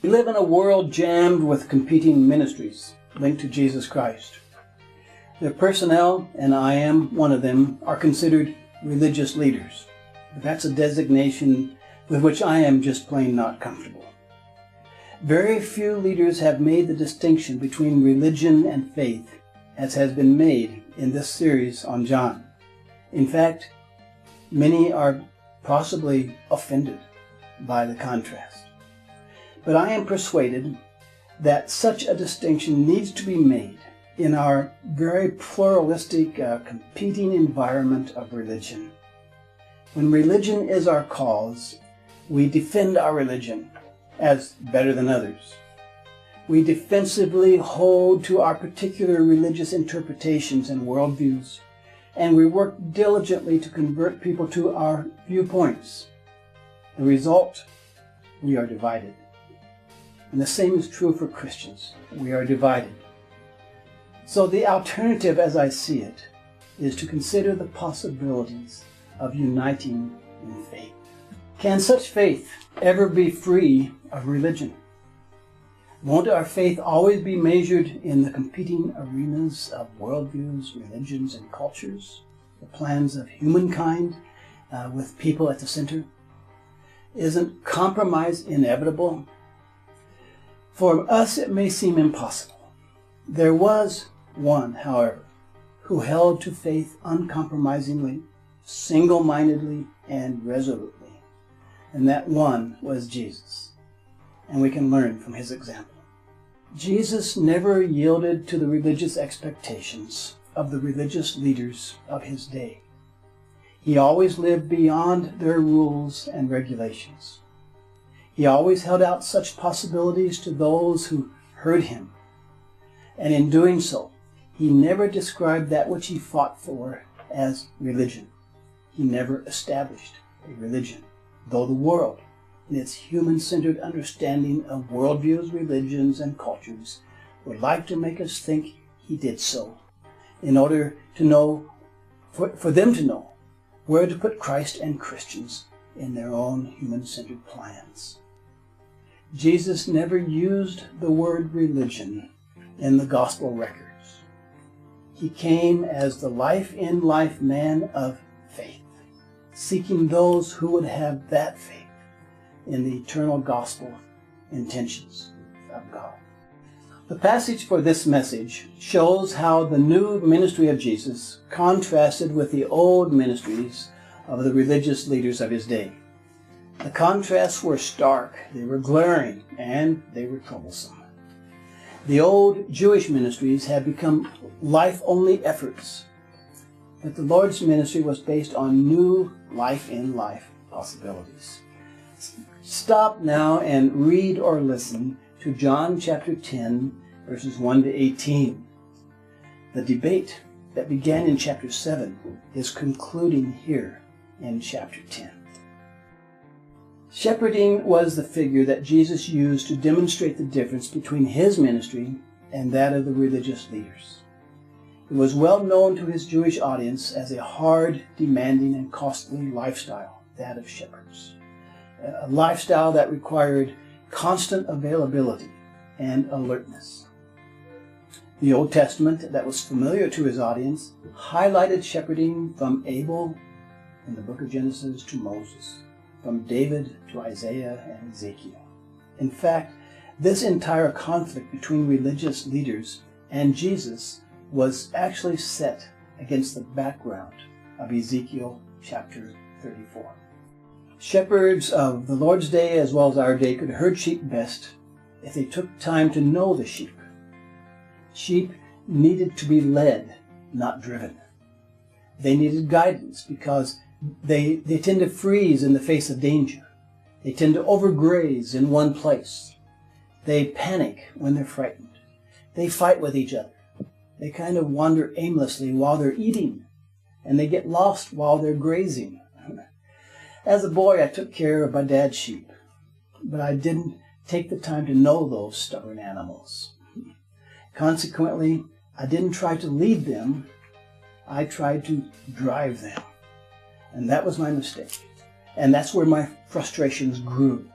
We live in a world jammed with competing ministries linked to Jesus Christ. Their personnel, and I am one of them, are considered religious leaders. That's a designation with which I am just plain not comfortable. Very few leaders have made the distinction between religion and faith, as has been made in this series on John. In fact, many are possibly offended by the contrast. But I am persuaded that such a distinction needs to be made in our very pluralistic, competing environment of religion. When religion is our cause, we defend our religion as better than others. We defensively hold to our particular religious interpretations and worldviews, and we work diligently to convert people to our viewpoints. The result, we are divided. And the same is true for Christians. We are divided. So the alternative, as I see it, is to consider the possibilities of uniting in faith. Can such faith ever be free of religion? Won't our faith always be measured in the competing arenas of worldviews, religions, and cultures, the plans of humankind with people at the center? Isn't compromise inevitable? For us, it may seem impossible. There was one, however, who held to faith uncompromisingly, single-mindedly, and resolutely. And that one was Jesus. And we can learn from his example. Jesus never yielded to the religious expectations of the religious leaders of his day. He always lived beyond their rules and regulations. He always held out such possibilities to those who heard him. And in doing so, he never described that which he fought for as religion. He never established a religion, though the world, in its human-centered understanding of worldviews, religions, and cultures, would like to make us think he did so, in order to know, for them to know, where to put Christ and Christians in their own human-centered plans. Jesus never used the word religion in the gospel records. He came as the life-in-life man of faith, seeking those who would have that faith in the eternal gospel intentions of God. The passage for this message shows how the new ministry of Jesus contrasted with the old ministries of the religious leaders of his day. The contrasts were stark, they were glaring, and they were troublesome. The old Jewish ministries had become life-only efforts, but the Lord's ministry was based on new life-in-life possibilities. Stop now and read or listen to John chapter 10, verses 1 to 18. The debate that began in chapter 7 is concluding here in chapter 10. Shepherding was the figure that Jesus used to demonstrate the difference between his ministry and that of the religious leaders. It was well known to his Jewish audience as a hard, demanding, and costly lifestyle, that of shepherds. A lifestyle that required constant availability and alertness. The Old Testament that was familiar to his audience highlighted shepherding from Abel in the book of Genesis to Moses, from David to Isaiah and Ezekiel. In fact, this entire conflict between religious leaders and Jesus was actually set against the background of Ezekiel chapter 34. Shepherds of the Lord's day as well as our day could herd sheep best if they took time to know the sheep. Sheep needed to be led, not driven. They needed guidance because they tend to freeze in the face of danger. They tend to overgraze in one place. They panic when they're frightened. They fight with each other. They kind of wander aimlessly while they're eating, and they get lost while they're grazing. As a boy, I took care of my dad's sheep, but I didn't take the time to know those stubborn animals. Consequently, I didn't try to lead them. I tried to drive them. And that was my mistake. And that's where my frustrations grew.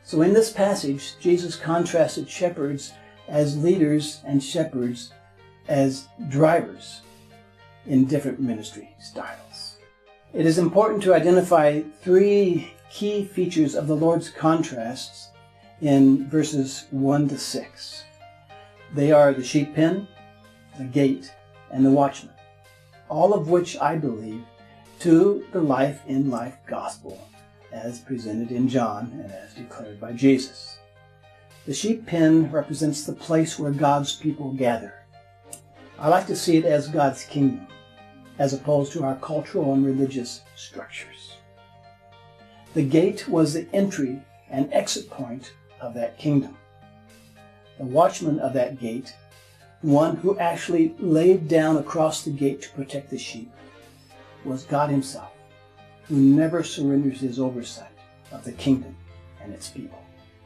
So in this passage, Jesus contrasted shepherds as leaders and shepherds as drivers in different ministry styles. It is important to identify three key features of the Lord's contrasts in verses 1 to 6. They are the sheep pen, the gate, and the watchman, all of which I believe to the life-in-life gospel as presented in John and as declared by Jesus. The sheep pen represents the place where God's people gather. I like to see it as God's kingdom, as opposed to our cultural and religious structures. The gate was the entry and exit point of that kingdom. The watchman of that gate, one who actually laid down across the gate to protect the sheep, was God himself, who never surrenders his oversight of the kingdom and its people.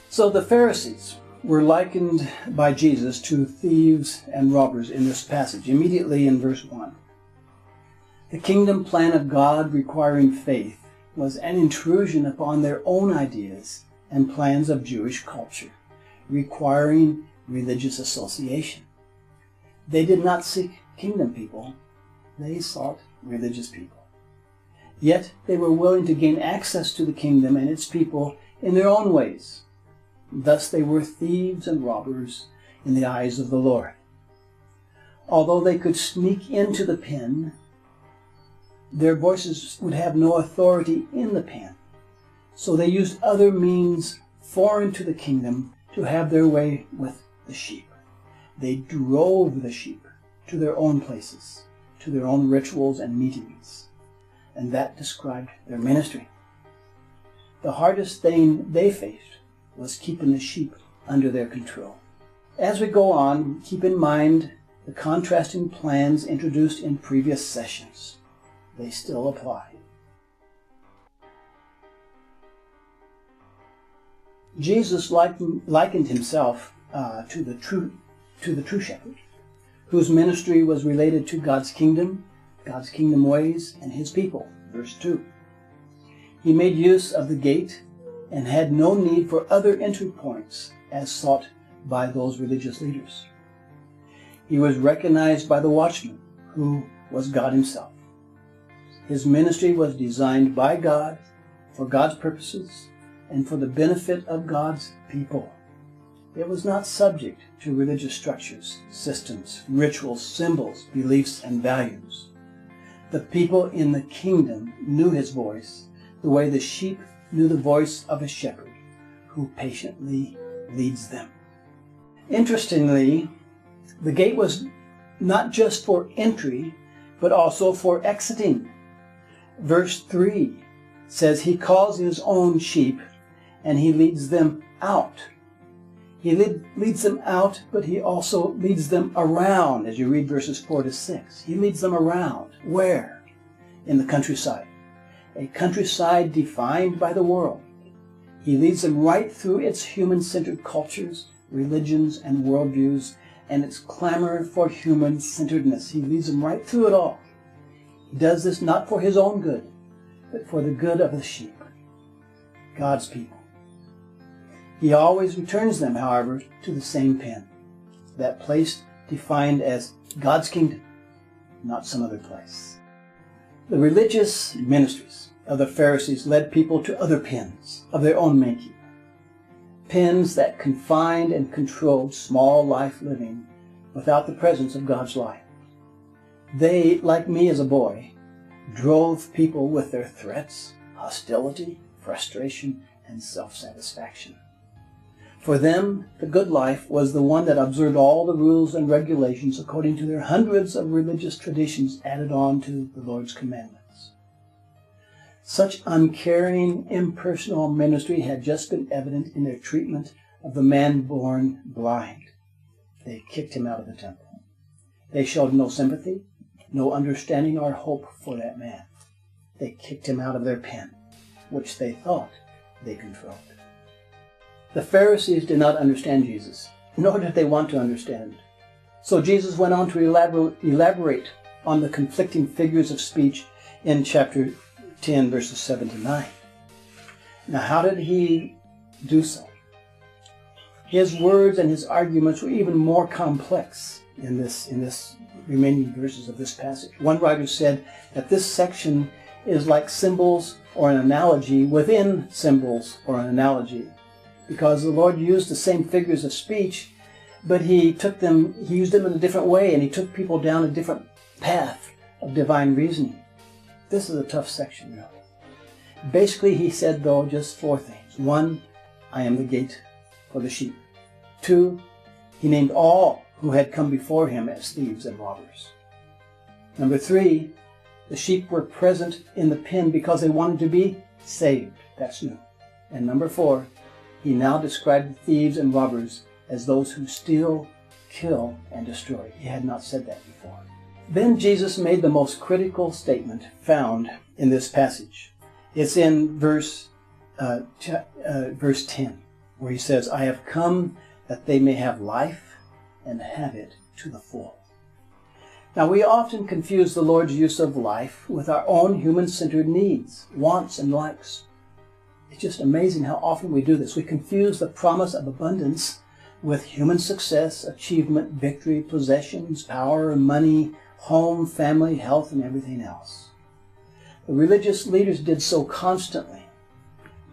So the Pharisees were likened by Jesus to thieves and robbers in this passage, immediately in verse 1. The kingdom plan of God requiring faith was an intrusion upon their own ideas and plans of Jewish culture, requiring religious association. They did not seek kingdom people, they sought religious people. Yet they were willing to gain access to the kingdom and its people in their own ways. Thus they were thieves and robbers in the eyes of the Lord. Although they could sneak into the pen, their voices would have no authority in the pen. So they used other means foreign to the kingdom to have their way with the sheep. They drove the sheep to their own places, to their own rituals and meetings. And that described their ministry. The hardest thing they faced was keeping the sheep under their control. As we go on, keep in mind the contrasting plans introduced in previous sessions. They still apply. Jesus likened himself to the true shepherd, whose ministry was related to God's kingdom ways, and his people. Verse 2. He made use of the gate and had no need for other entry points as sought by those religious leaders. He was recognized by the watchman, who was God himself. His ministry was designed by God for God's purposes and for the benefit of God's people. It was not subject to religious structures, systems, rituals, symbols, beliefs, and values. The people in the kingdom knew his voice the way the sheep knew the voice of a shepherd who patiently leads them. Interestingly, the gate was not just for entry, but also for exiting. Verse 3 says he calls his own sheep and he leads them out. He leads them out, but he also leads them around, as you read verses 4 to 6. He leads them around. Where? In the countryside. A countryside defined by the world. He leads them right through its human-centered cultures, religions, and worldviews, and its clamor for human-centeredness. He leads them right through it all. He does this not for his own good, but for the good of the sheep, God's people. He always returns them, however, to the same pen, that place defined as God's kingdom, not some other place. The religious ministries of the Pharisees led people to other pens of their own making, pens that confined and controlled small life living without the presence of God's life. They, like me as a boy, drove people with their threats, hostility, frustration, and self-satisfaction. For them, the good life was the one that observed all the rules and regulations according to their hundreds of religious traditions added on to the Lord's commandments. Such uncaring, impersonal ministry had just been evident in their treatment of the man born blind. They kicked him out of the temple. They showed no sympathy, no understanding or hope for that man. They kicked him out of their pen, which they thought they controlled. The Pharisees did not understand Jesus, nor did they want to understand. So Jesus went on to elaborate on the conflicting figures of speech in chapter 10, verses 7 to 9. Now, how did he do so. His words and his arguments were even more complex in this remaining verses of this passage. One writer said that this section is like symbols or an analogy within symbols or an analogy, because the Lord used the same figures of speech, but he used them in a different way, and he took people down a different path of divine reasoning. This is a tough section, really. Basically, he said, though, just 4 things. 1, I am the gate for the sheep. 2, he named all who had come before him as thieves and robbers. Number 3, the sheep were present in the pen because they wanted to be saved. That's new. And number 4, he now described the thieves and robbers as those who steal, kill, and destroy. He had not said that before. Then Jesus made the most critical statement found in this passage. It's in verse 10, where he says, I have come that they may have life and have it to the full. Now, we often confuse the Lord's use of life with our own human-centered needs, wants, and likes. It's just amazing how often we do this. We confuse the promise of abundance with human success, achievement, victory, possessions, power, money, home, family, health, and everything else. The religious leaders did so constantly.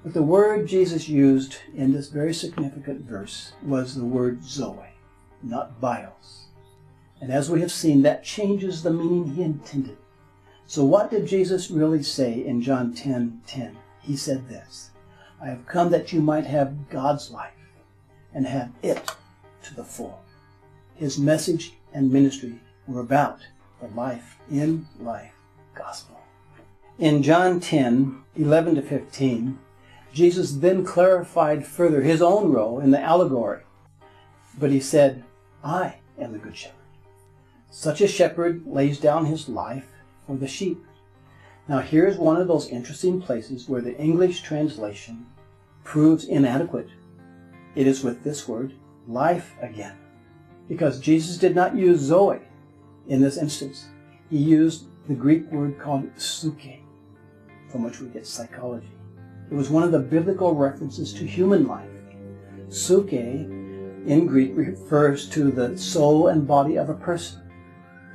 But the word Jesus used in this very significant verse was the word Zoe, not bios. And as we have seen, that changes the meaning he intended. So what did Jesus really say in John 10:10? He said this, I have come that you might have God's life and have it to the full. His message and ministry were about the life in life gospel. In John 10:11-15, Jesus then clarified further his own role in the allegory. But he said, I am the good shepherd. Such a shepherd lays down his life for the sheep. Now here's one of those interesting places where the English translation proves inadequate. It is with this word, life again. Because Jesus did not use Zoe in this instance. He used the Greek word called suke, from which we get psychology. It was one of the biblical references to human life. Suke in Greek refers to the soul and body of a person.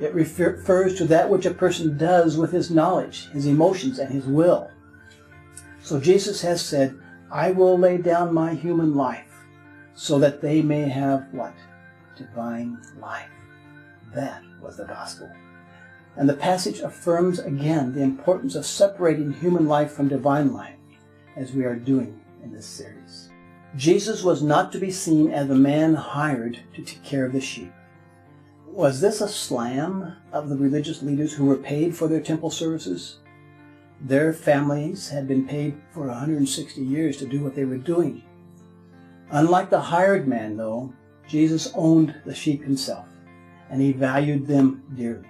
It refers to that which a person does with his knowledge, his emotions, and his will. So Jesus has said, I will lay down my human life so that they may have what? Divine life. That was the gospel. And the passage affirms again the importance of separating human life from divine life, as we are doing in this series. Jesus was not to be seen as a man hired to take care of the sheep. Was this a slam of the religious leaders who were paid for their temple services? Their families had been paid for 160 years to do what they were doing. Unlike the hired man, though, Jesus owned the sheep himself, and he valued them dearly.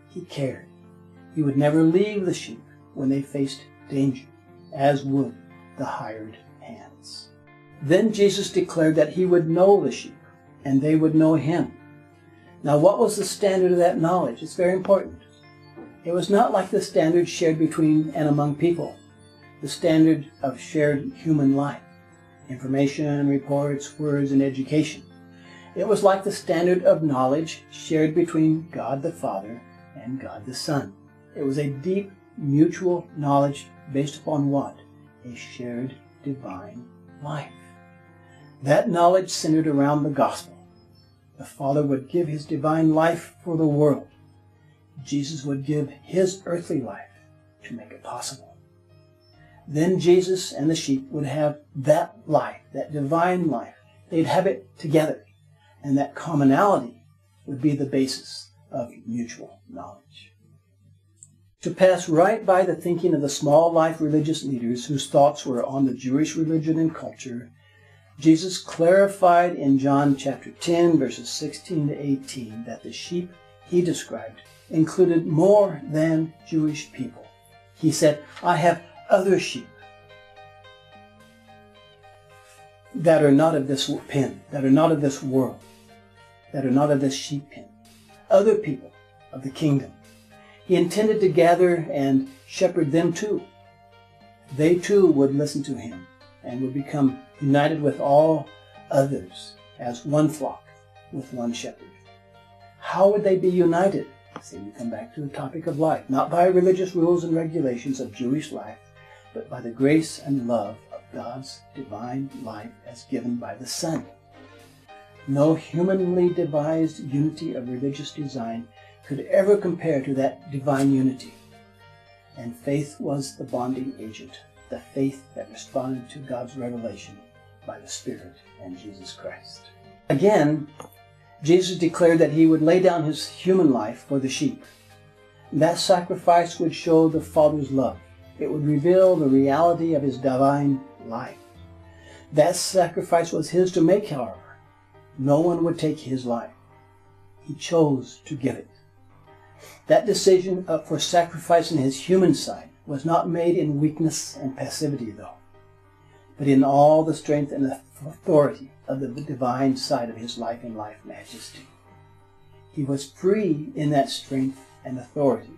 He cared. He would never leave the sheep when they faced danger, as would the hired hands. Then Jesus declared that he would know the sheep, and they would know him. Now, what was the standard of that knowledge? It's very important. It was not like the standard shared between and among people, the standard of shared human life, information, reports, words, and education. It was like the standard of knowledge shared between God the Father and God the Son. It was a deep mutual knowledge based upon what? A shared divine life. That knowledge centered around the gospel. The Father would give his divine life for the world. Jesus would give his earthly life to make it possible. Then Jesus and the sheep would have that life, that divine life. They'd have it together. And that commonality would be the basis of mutual knowledge. To pass right by the thinking of the small life religious leaders whose thoughts were on the Jewish religion and culture, Jesus clarified in John chapter 10, verses 16-18, that the sheep he described included more than Jewish people. He said, I have other sheep that are not of this pen, that are not of this world, that are not of this sheep pen. Other people of the kingdom. He intended to gather and shepherd them too. They too would listen to him and would become united with all others as one flock with one shepherd. How would they be united? See, we come back to the topic of life, not by religious rules and regulations of Jewish life, but by the grace and love of God's divine life as given by the Son. No humanly devised unity of religious design could ever compare to that divine unity. And faith was the bonding agent, the faith that responded to God's revelation by the Spirit and Jesus Christ. Again, Jesus declared that he would lay down his human life for the sheep. That sacrifice would show the Father's love. It would reveal the reality of his divine life. That sacrifice was his to make, however. No one would take his life. He chose to give it. That decision for sacrificing his human side was not made in weakness and passivity, though, but in all the strength and authority of the divine side of his life and life majesty. He was free in that strength and authority,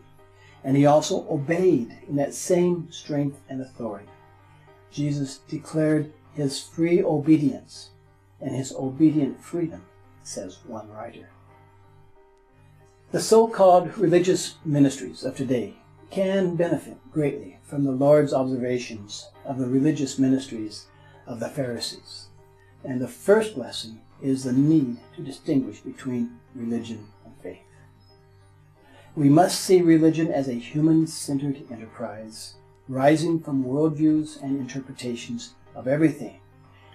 and he also obeyed in that same strength and authority. Jesus declared his free obedience and his obedient freedom, says one writer. The so-called religious ministries of today can benefit greatly from the Lord's observations of the religious ministries of the Pharisees. And the first lesson is the need to distinguish between religion and faith. We must see religion as a human-centered enterprise, rising from worldviews and interpretations of everything,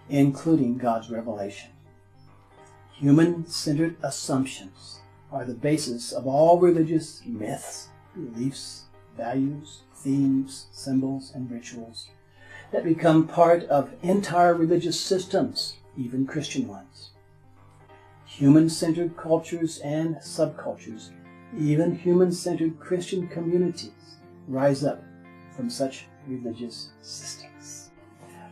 including God's revelation. Human-centered assumptions are the basis of all religious myths, beliefs, values, themes, symbols, and rituals that become part of entire religious systems, even Christian ones. Human-centered cultures and subcultures, even human-centered Christian communities, rise up from such religious systems.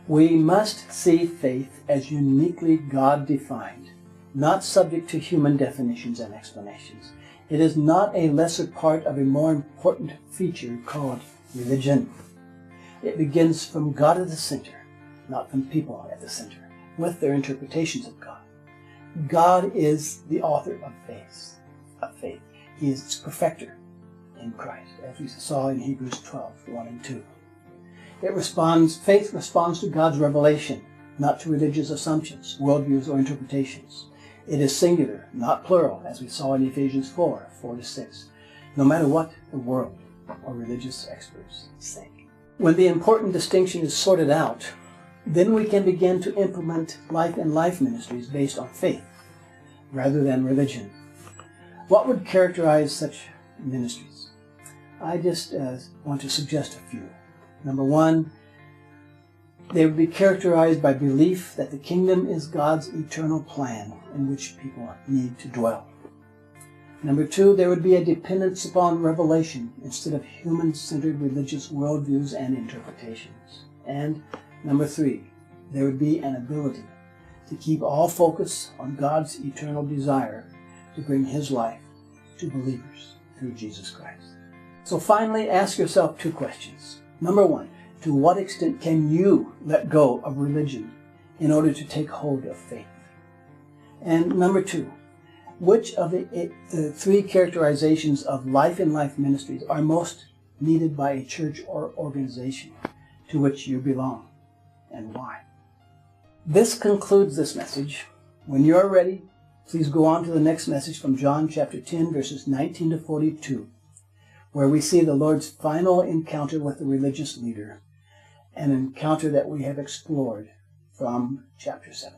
We must see faith as uniquely God-defined, not subject to human definitions and explanations. It is not a lesser part of a more important feature called religion. It begins from God at the center, not from people at the center, with their interpretations of God. God is the author of faith. He is its perfecter in Christ, as we saw in Hebrews 12:1 and 2. Faith responds to God's revelation, not to religious assumptions, worldviews, or interpretations. It is singular, not plural, as we saw in Ephesians 4:4-6, no matter what the world or religious experts say. When the important distinction is sorted out, then we can begin to implement life and life ministries based on faith, rather than religion. What would characterize such ministries? I just want to suggest a few. Number one, they would be characterized by belief that the kingdom is God's eternal plan in which people need to dwell. Number two, there would be a dependence upon revelation instead of human-centered religious worldviews and interpretations. And number three, there would be an ability to keep all focus on God's eternal desire to bring his life to believers through Jesus Christ. So finally, ask yourself two questions. Number one, to what extent can you let go of religion in order to take hold of faith? And number two, which of the three characterizations of life and life ministries are most needed by a church or organization to which you belong, and why? This concludes this message. When you are ready, please go on to the next message from John chapter 10, verses 19-42, where we see the Lord's final encounter with the religious leader, an encounter that we have explored from chapter 7.